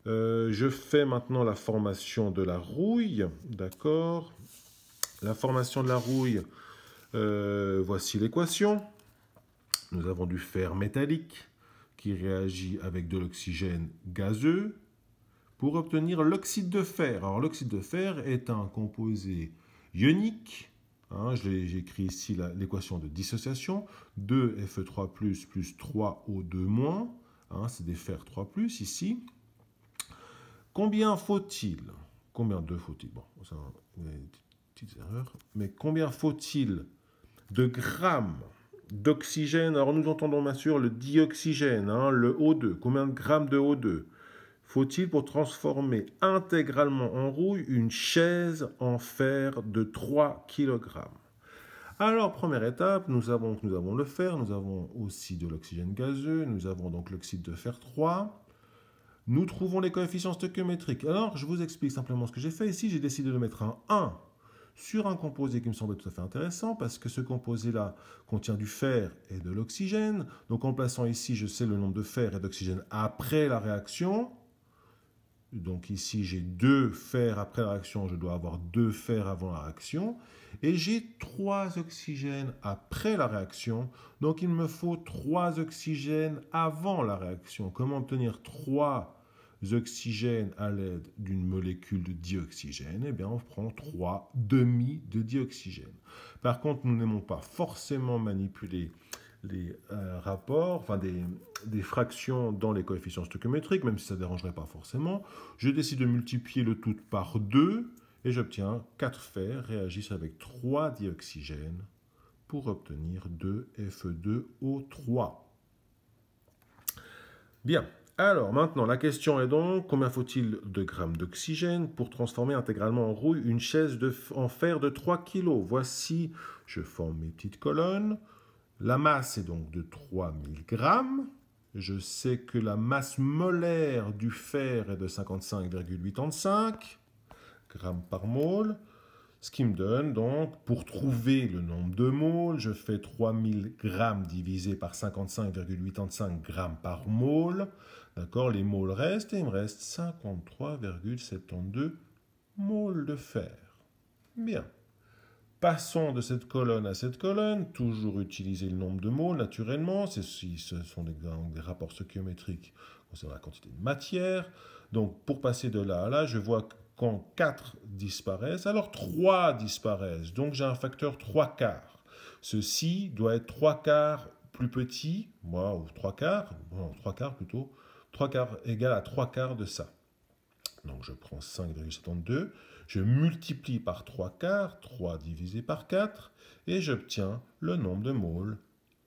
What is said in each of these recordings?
Je fais maintenant la formation de la rouille, d'accord? La formation de la rouille, voici l'équation. Nous avons du fer métallique qui réagit avec de l'oxygène gazeux pour obtenir l'oxyde de fer. Alors l'oxyde de fer est un composé ionique. Hein, j'ai écrit ici l'équation de dissociation. 2Fe3+, plus 3O2-. Hein, c'est des fer 3+, ici. Combien faut-il? Combien de faut-il? Bon, ça, il y a des petites erreurs. Mais combien faut-il de grammes d'oxygène? Alors nous entendons bien sûr le dioxygène, hein, le O2. Combien de grammes de O2 faut-il pour transformer intégralement en rouille une chaise en fer de 3 kg? Alors, première étape, nous avons le fer, nous avons aussi de l'oxygène gazeux, nous avons donc l'oxyde de fer 3. Nous trouvons les coefficients stoichiométriques. Alors, je vous explique simplement ce que j'ai fait ici. J'ai décidé de mettre un 1 sur un composé qui me semble tout à fait intéressant parce que ce composé-là contient du fer et de l'oxygène. Donc, en plaçant ici, je sais le nombre de fer et d'oxygène après la réaction. Donc ici, j'ai 2 fers après la réaction, je dois avoir 2 fers avant la réaction. Et j'ai 3 oxygènes après la réaction, donc il me faut 3 oxygènes avant la réaction. Comment obtenir 3 oxygènes à l'aide d'une molécule de dioxygène? Eh bien, on prend 3 demi de dioxygène. Par contre, nous n'aimons pas forcément manipuler les rapports, enfin des fractions dans les coefficients stoichiométriques, même si ça ne dérangerait pas forcément. Je décide de multiplier le tout par 2 et j'obtiens 4 fers réagissent avec 3 dioxygènes pour obtenir 2Fe2O3. Bien, alors maintenant la question est donc combien faut-il de grammes d'oxygène pour transformer intégralement en rouille une chaise en fer de 3 kg? Voici, je forme mes petites colonnes. La masse est donc de 3000 grammes. Je sais que la masse molaire du fer est de 55,85 grammes par mole. Ce qui me donne donc, pour trouver le nombre de moles, je fais 3000 grammes divisé par 55,85 grammes par mole. D'accord, les moles restent et il me reste 53,72 moles de fer. Bien. Passons de cette colonne à cette colonne, toujours utiliser le nombre de moles naturellement, ce sont des rapports stoichiométriques concernant la quantité de matière. Donc pour passer de là à là, je vois que quand 4 disparaissent, alors 3 disparaissent. Donc j'ai un facteur 3 quarts. Ceci doit être 3 quarts plus petit, ou 3 quarts, non, 3 quarts plutôt, 3 quarts égale à 3 quarts de ça. Donc je prends 5,72, je multiplie par 3 quarts, 3 divisé par 4, et j'obtiens le nombre de moles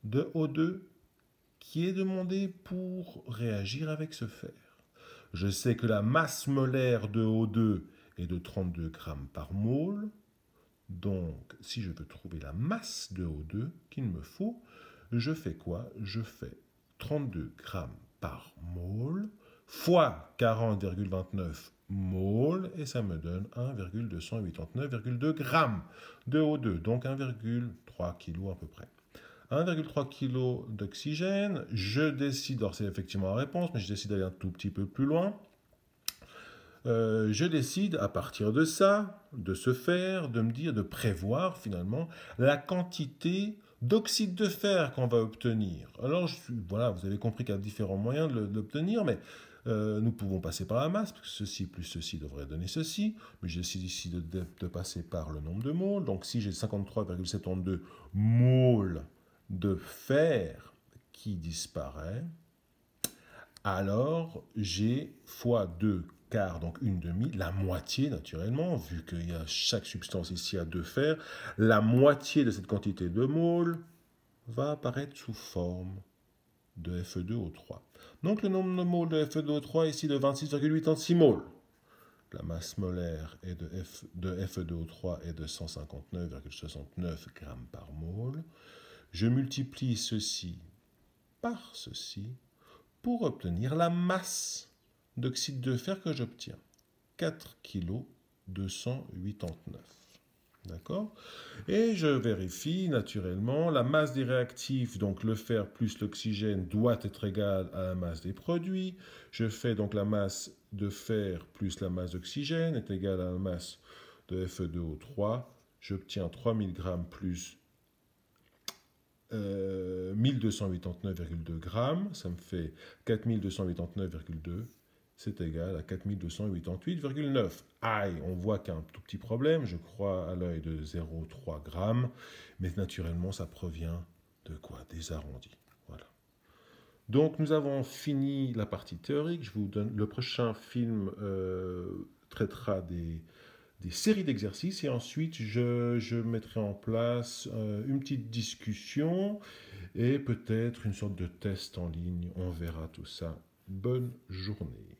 de O2 qui est demandé pour réagir avec ce fer. Je sais que la masse molaire de O2 est de 32 grammes par mole. Donc, si je veux trouver la masse de O2 qu'il me faut, je fais quoi? Je fais 32 grammes par mole fois 40,29 moles et ça me donne 1,289,2 grammes de O2, donc 1,3 kg à peu près. 1,3 kg d'oxygène, je décide, alors c'est effectivement la réponse, mais je décide d'aller un tout petit peu plus loin. Je décide à partir de ça, de se faire, de me dire, de prévoir finalement la quantité d'oxyde de fer qu'on va obtenir. Alors voilà, vous avez compris qu'il y a différents moyens de l'obtenir, mais nous pouvons passer par la masse, parce que ceci plus ceci devrait donner ceci, mais je décide ici de passer par le nombre de moles. Donc si j'ai 53,72 moles de fer qui disparaît, alors j'ai fois 2 quarts, donc une demi, la moitié naturellement, vu qu'il y a chaque substance ici à 2 fers, la moitié de cette quantité de moles va apparaître sous forme de Fe2O3. Donc le nombre de moles de Fe2O3 est ici de 26,86 moles. La masse molaire est de Fe2O3 est de 159,69 grammes par mole. Je multiplie ceci par ceci pour obtenir la masse d'oxyde de fer que j'obtiens. 4 kg 289. D'accord? Et je vérifie naturellement la masse des réactifs, donc le fer plus l'oxygène doit être égale à la masse des produits. Je fais donc la masse de fer plus la masse d'oxygène est égale à la masse de Fe2O3. J'obtiens 3000 grammes plus 1289,2 grammes. Ça me fait 4289,2. C'est égal à 4288,9. Aïe, on voit qu'il y a un tout petit problème, je crois à l'œil de 0,3 grammes, mais naturellement ça provient de quoi? Des arrondis. Voilà. Donc nous avons fini la partie théorique. Je vous donne le prochain film traitera des séries d'exercices et ensuite je mettrai en place une petite discussion et peut-être une sorte de test en ligne. On verra tout ça. Bonne journée.